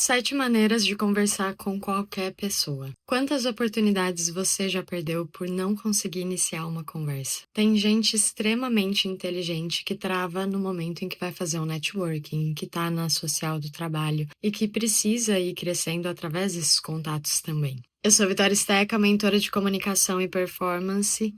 7 maneiras de conversar com qualquer pessoa. Quantas oportunidades você já perdeu por não conseguir iniciar uma conversa? Tem gente extremamente inteligente que trava no momento em que vai fazer um networking, que tá na social do trabalho e que precisa ir crescendo através desses contatos também. Eu sou Vitória Steca, mentora de comunicação e performance.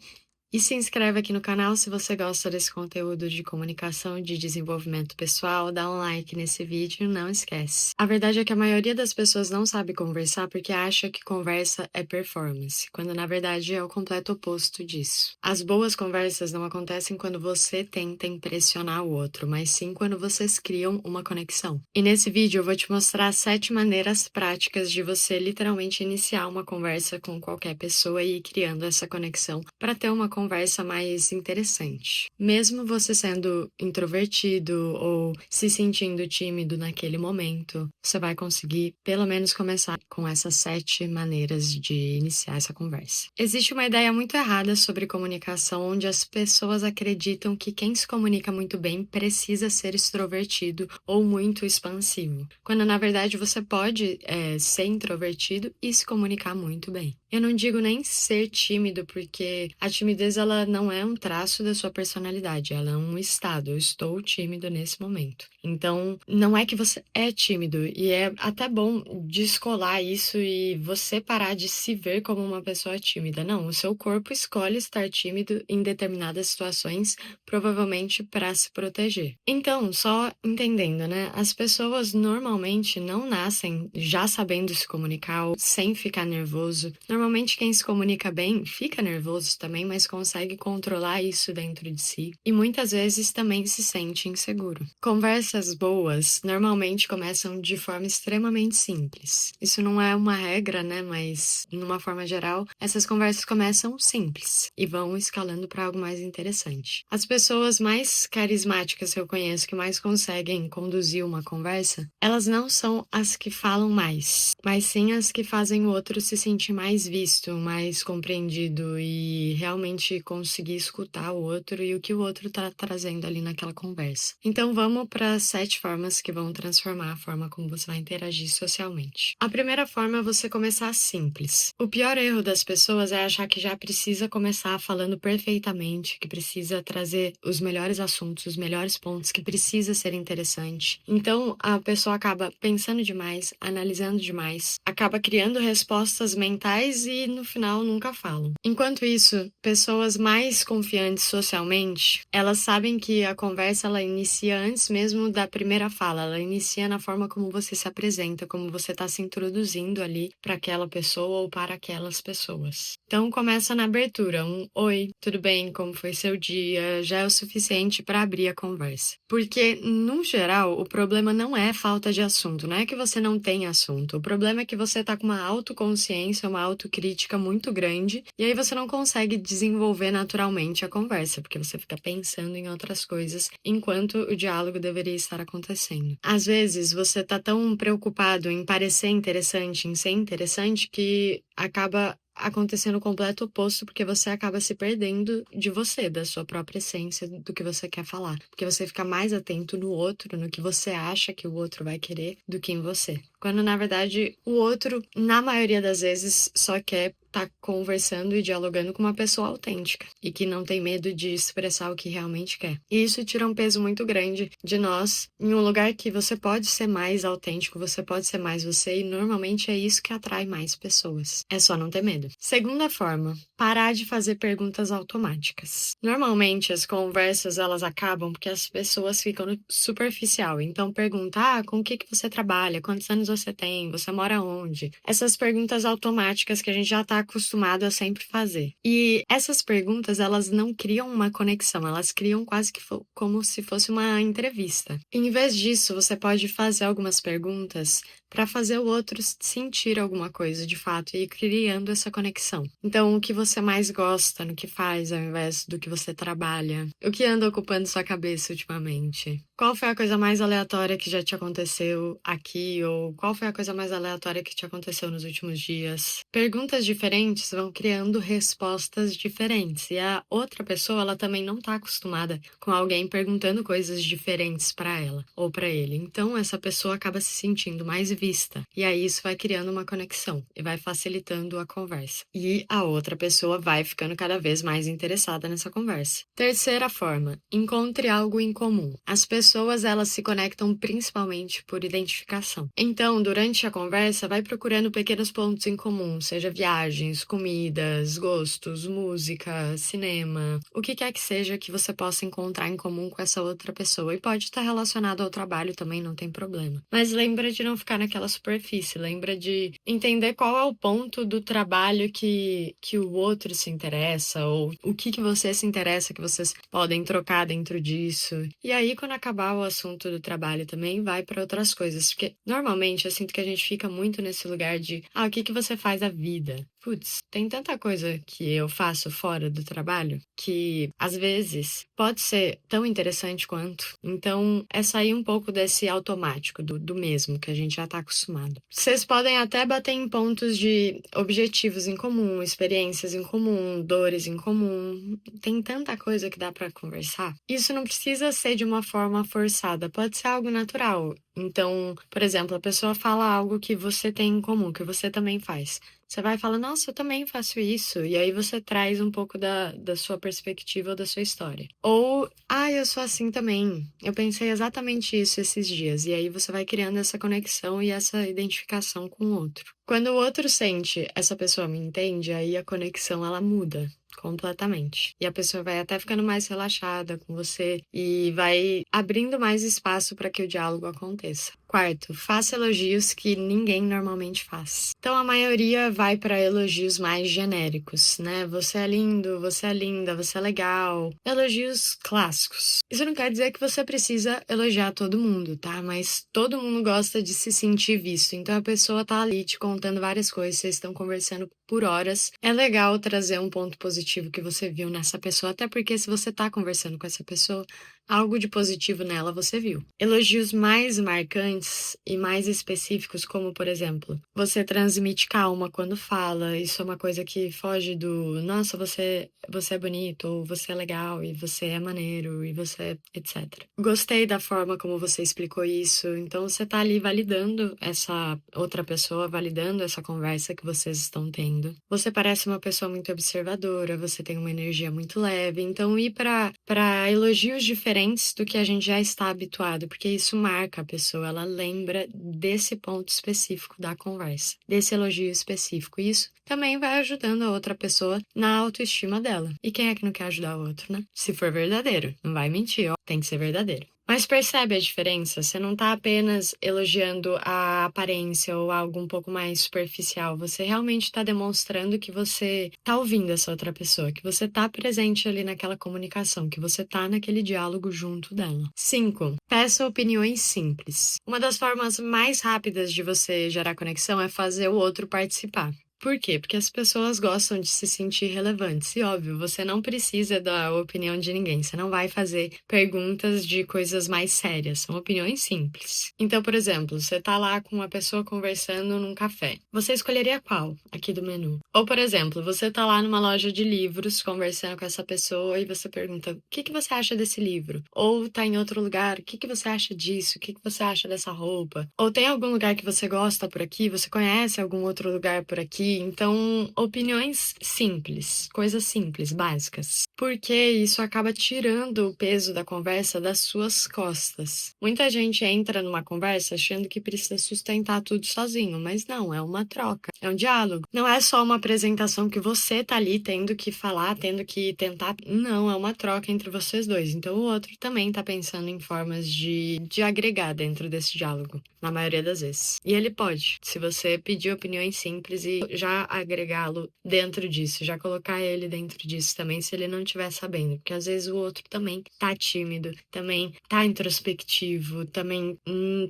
E se inscreve aqui no canal se você gosta desse conteúdo de comunicação e de desenvolvimento pessoal, dá um like nesse vídeo, não esquece. A verdade é que a maioria das pessoas não sabe conversar porque acha que conversa é performance, quando na verdade é o completo oposto disso. As boas conversas não acontecem quando você tenta impressionar o outro, mas sim quando vocês criam uma conexão. E nesse vídeo eu vou te mostrar 7 maneiras práticas de você literalmente iniciar uma conversa com qualquer pessoa e ir criando essa conexão para ter uma conversa mais interessante. Mesmo você sendo introvertido ou se sentindo tímido naquele momento, você vai conseguir pelo menos começar com essas 7 maneiras de iniciar essa conversa. Existe uma ideia muito errada sobre comunicação, onde as pessoas acreditam que quem se comunica muito bem precisa ser extrovertido ou muito expansivo, quando na verdade você pode ser introvertido e se comunicar muito bem. Eu não digo nem ser tímido, porque a timidez ela não é um traço da sua personalidade, ela é um estado. Eu estou tímido nesse momento. Então, não é que você é tímido, e é até bom descolar isso e você parar de se ver como uma pessoa tímida. Não, o seu corpo escolhe estar tímido em determinadas situações, provavelmente para se proteger. Então, só entendendo, né? As pessoas normalmente não nascem já sabendo se comunicar ou sem ficar nervoso. Normalmente quem se comunica bem fica nervoso também, mas consegue controlar isso dentro de si e muitas vezes também se sente inseguro. Conversas boas normalmente começam de forma extremamente simples. Isso não é uma regra, né? Mas, numa forma geral, essas conversas começam simples e vão escalando para algo mais interessante. As pessoas mais carismáticas que eu conheço, que mais conseguem conduzir uma conversa, elas não são as que falam mais, mas sim as que fazem o outro se sentir mais visto, mais compreendido e realmente conseguir escutar o outro e o que o outro tá trazendo ali naquela conversa. Então vamos para as 7 formas que vão transformar a forma como você vai interagir socialmente. A primeira forma é você começar simples. O pior erro das pessoas é achar que já precisa começar falando perfeitamente, que precisa trazer os melhores assuntos, os melhores pontos, que precisa ser interessante. Então a pessoa acaba pensando demais, analisando demais, acaba criando respostas mentais e no final nunca falam. Enquanto isso, pessoas mais confiantes socialmente, elas sabem que a conversa ela inicia antes mesmo da primeira fala, ela inicia na forma como você se apresenta, como você está se introduzindo ali para aquela pessoa ou para aquelas pessoas. Então começa na abertura, um oi, tudo bem, como foi seu dia, já é o suficiente para abrir a conversa. Porque, no geral, o problema não é falta de assunto, não é que você não tem assunto, o problema é que você está com uma autoconsciência, uma autocrítica muito grande, e aí você não consegue desenvolver naturalmente a conversa, porque você fica pensando em outras coisas enquanto o diálogo deveria estar acontecendo. Às vezes, você tá tão preocupado em parecer interessante, em ser interessante, que acaba acontecendo o completo oposto, porque você acaba se perdendo de você, da sua própria essência, do que você quer falar. Porque você fica mais atento no outro, no que você acha que o outro vai querer, do que em você. Quando, na verdade, o outro, na maioria das vezes, só quer tá conversando e dialogando com uma pessoa autêntica e que não tem medo de expressar o que realmente quer. E isso tira um peso muito grande de nós em um lugar que você pode ser mais autêntico, você pode ser mais você e normalmente é isso que atrai mais pessoas. É só não ter medo. Segunda forma, parar de fazer perguntas automáticas. Normalmente as conversas elas acabam porque as pessoas ficam no superficial. Então pergunta, com o que você trabalha? Quantos anos você tem? Você mora onde? Essas perguntas automáticas que a gente já tá acostumado a sempre fazer. E essas perguntas, elas não criam uma conexão, elas criam quase que como se fosse uma entrevista. Em vez disso, você pode fazer algumas perguntas para fazer o outro sentir alguma coisa de fato e ir criando essa conexão. Então, o que você mais gosta no que faz ao invés do que você trabalha? O que anda ocupando sua cabeça ultimamente? Qual foi a coisa mais aleatória que já te aconteceu aqui? Ou qual foi a coisa mais aleatória que te aconteceu nos últimos dias? Perguntas diferentes vão criando respostas diferentes. E a outra pessoa, ela também não tá acostumada com alguém perguntando coisas diferentes para ela ou para ele. Então, essa pessoa acaba se sentindo mais vista. E aí, isso vai criando uma conexão e vai facilitando a conversa. E a outra pessoa vai ficando cada vez mais interessada nessa conversa. Terceira forma, encontre algo em comum. As pessoas, elas se conectam principalmente por identificação. Então, durante a conversa, vai procurando pequenos pontos em comum, seja viagens, comidas, gostos, música, cinema, o que quer que seja que você possa encontrar em comum com essa outra pessoa. E pode estar relacionado ao trabalho também, não tem problema. Mas lembra de não ficar naquela superfície, lembra de entender qual é o ponto do trabalho que o outro se interessa, ou o que você se interessa, que vocês podem trocar dentro disso. E aí, quando acabar o assunto do trabalho também, vai para outras coisas. Porque, normalmente, eu sinto que a gente fica muito nesse lugar de, o que você faz da vida? Putz, tem tanta coisa que eu faço fora do trabalho que, às vezes, pode ser tão interessante quanto. Então, é sair um pouco desse automático, do mesmo, que a gente já tá acostumado. Vocês podem até bater em pontos de objetivos em comum, experiências em comum, dores em comum. Tem tanta coisa que dá pra conversar. Isso não precisa ser de uma forma forçada, pode ser algo natural. Então, por exemplo, a pessoa fala algo que você tem em comum, que você também faz. Você vai falar, nossa, eu também faço isso. E aí você traz um pouco da sua perspectiva ou da sua história. Ou, eu sou assim também. Eu pensei exatamente isso esses dias. E aí você vai criando essa conexão e essa identificação com o outro. Quando o outro sente, essa pessoa me entende, aí a conexão ela muda completamente. E a pessoa vai até ficando mais relaxada com você e vai abrindo mais espaço para que o diálogo aconteça. Quarto, faça elogios que ninguém normalmente faz. Então a maioria vai para elogios mais genéricos, né? Você é lindo, você é linda, você é legal. Elogios clássicos. Isso não quer dizer que você precisa elogiar todo mundo, tá? Mas todo mundo gosta de se sentir visto. Então a pessoa tá ali te contando várias coisas, vocês estão conversando por horas. É legal trazer um ponto positivo que você viu nessa pessoa, até porque se você tá conversando com essa pessoa, algo de positivo nela você viu. Elogios mais marcantes e mais específicos, como por exemplo, você transmite calma quando fala, isso é uma coisa que foge do nossa, você é bonito, ou você é legal, e você é maneiro, e você etc. Gostei da forma como você explicou isso, então você tá ali validando essa outra pessoa, validando essa conversa que vocês estão tendo. Você parece uma pessoa muito observadora, você tem uma energia muito leve, então ir para elogios diferentes do que a gente já está habituado, porque isso marca a pessoa, ela lembra desse ponto específico da conversa, desse elogio específico. E isso também vai ajudando a outra pessoa na autoestima dela. E quem é que não quer ajudar o outro, né? Se for verdadeiro, não vai mentir, ó, tem que ser verdadeiro. Mas percebe a diferença? Você não tá apenas elogiando a aparência ou algo um pouco mais superficial. Você realmente tá demonstrando que você tá ouvindo essa outra pessoa, que você tá presente ali naquela comunicação, que você tá naquele diálogo junto dela. 5. Peça opiniões simples. Uma das formas mais rápidas de você gerar conexão é fazer o outro participar. Por quê? Porque as pessoas gostam de se sentir relevantes. E óbvio, você não precisa da opinião de ninguém. Você não vai fazer perguntas de coisas mais sérias. São opiniões simples. Então, por exemplo, você tá lá com uma pessoa conversando num café. Você escolheria qual aqui do menu? Ou, por exemplo, você tá lá numa loja de livros conversando com essa pessoa e você pergunta: o que você acha desse livro? Ou tá em outro lugar, o que você acha disso? O que você acha dessa roupa? Ou tem algum lugar que você gosta por aqui? Você conhece algum outro lugar por aqui? Então, opiniões simples, coisas simples, básicas. Porque isso acaba tirando o peso da conversa das suas costas. Muita gente entra numa conversa achando que precisa sustentar tudo sozinho, mas não, é uma troca, é um diálogo. Não é só uma apresentação que você tá ali tendo que falar, tendo que tentar. Não, é uma troca entre vocês dois. Então, o outro também tá pensando em formas de agregar dentro desse diálogo, na maioria das vezes. E ele pode, se você pedir opiniões simples e já agregá-lo dentro disso, já colocar ele dentro disso também, se ele não estiver sabendo. Porque às vezes o outro também tá tímido, também tá introspectivo, também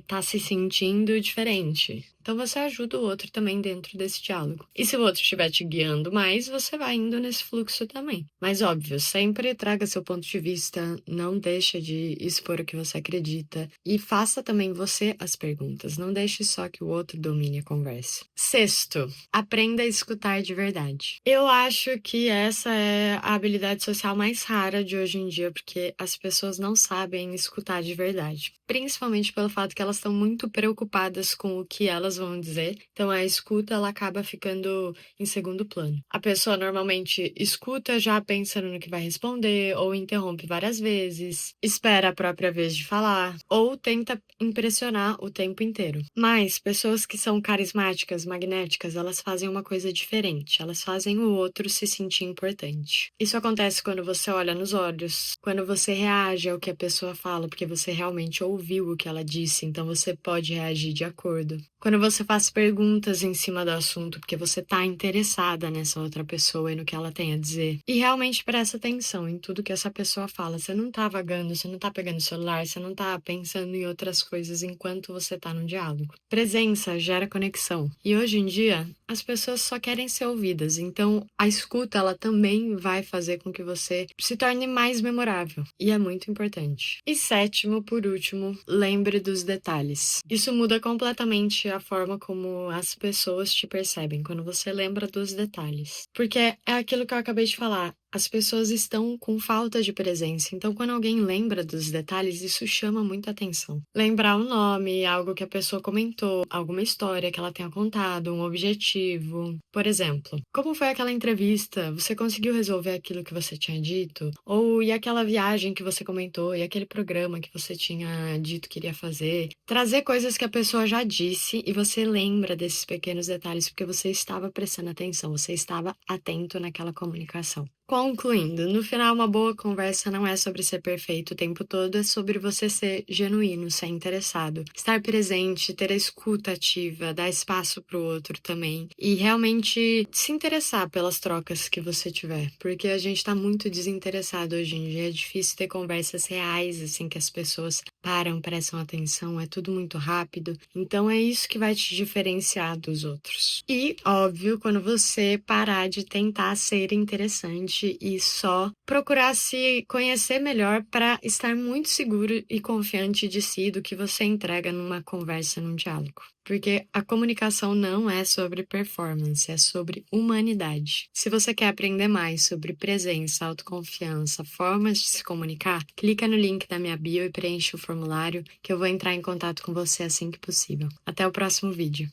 tá se sentindo diferente. Então você ajuda o outro também dentro desse diálogo. E se o outro estiver te guiando mais, você vai indo nesse fluxo também. Mas óbvio, sempre traga seu ponto de vista, não deixa de expor o que você acredita e faça também você as perguntas. Não deixe só que o outro domine a conversa. Sexto, aprenda a escutar de verdade. Eu acho que essa é a habilidade social mais rara de hoje em dia, porque as pessoas não sabem escutar de verdade. Principalmente pelo fato que elas estão muito preocupadas com o que elas vão dizer. Então a escuta ela acaba ficando em segundo plano. A pessoa normalmente escuta já pensando no que vai responder, ou interrompe várias vezes, espera a própria vez de falar, ou tenta impressionar o tempo inteiro. Mas pessoas que são carismáticas, magnéticas, elas fazem uma coisa diferente. Elas fazem o outro se sentir importante. Isso acontece quando você olha nos olhos, quando você reage ao que a pessoa fala, porque você realmente ouviu o que ela disse, então você pode reagir de acordo. Quando você faz perguntas em cima do assunto, porque você tá interessada nessa outra pessoa e no que ela tem a dizer. E realmente presta atenção em tudo que essa pessoa fala. Você não tá vagando, você não tá pegando o celular, você não tá pensando em outras coisas enquanto você tá no diálogo. Presença gera conexão. E hoje em dia, as pessoas só querem ser ouvidas. Então, a escuta, ela também vai fazer com que você se torne mais memorável. E é muito importante. E sétimo, por último, lembre dos detalhes. Isso muda completamente a forma como as pessoas te percebem quando você lembra dos detalhes. Porque é aquilo que eu acabei de falar. As pessoas estão com falta de presença, então quando alguém lembra dos detalhes, isso chama muita atenção. Lembrar o nome, algo que a pessoa comentou, alguma história que ela tenha contado, um objetivo. Por exemplo, como foi aquela entrevista? Você conseguiu resolver aquilo que você tinha dito? Ou e aquela viagem que você comentou? E aquele programa que você tinha dito que iria fazer? Trazer coisas que a pessoa já disse e você lembra desses pequenos detalhes porque você estava prestando atenção, você estava atento naquela comunicação. Concluindo, no final, uma boa conversa não é sobre ser perfeito o tempo todo, é sobre você ser genuíno, ser interessado, estar presente, ter a escuta ativa, dar espaço pro outro também e realmente se interessar pelas trocas que você tiver, porque a gente tá muito desinteressado hoje em dia, é difícil ter conversas reais, assim, que as pessoas param, prestam atenção, é tudo muito rápido, então é isso que vai te diferenciar dos outros. E, óbvio, quando você parar de tentar ser interessante e só procurar se conhecer melhor para estar muito seguro e confiante de si do que você entrega numa conversa, num diálogo. Porque a comunicação não é sobre performance, é sobre humanidade. Se você quer aprender mais sobre presença, autoconfiança, formas de se comunicar, clica no link da minha bio e preenche o formulário que eu vou entrar em contato com você assim que possível. Até o próximo vídeo.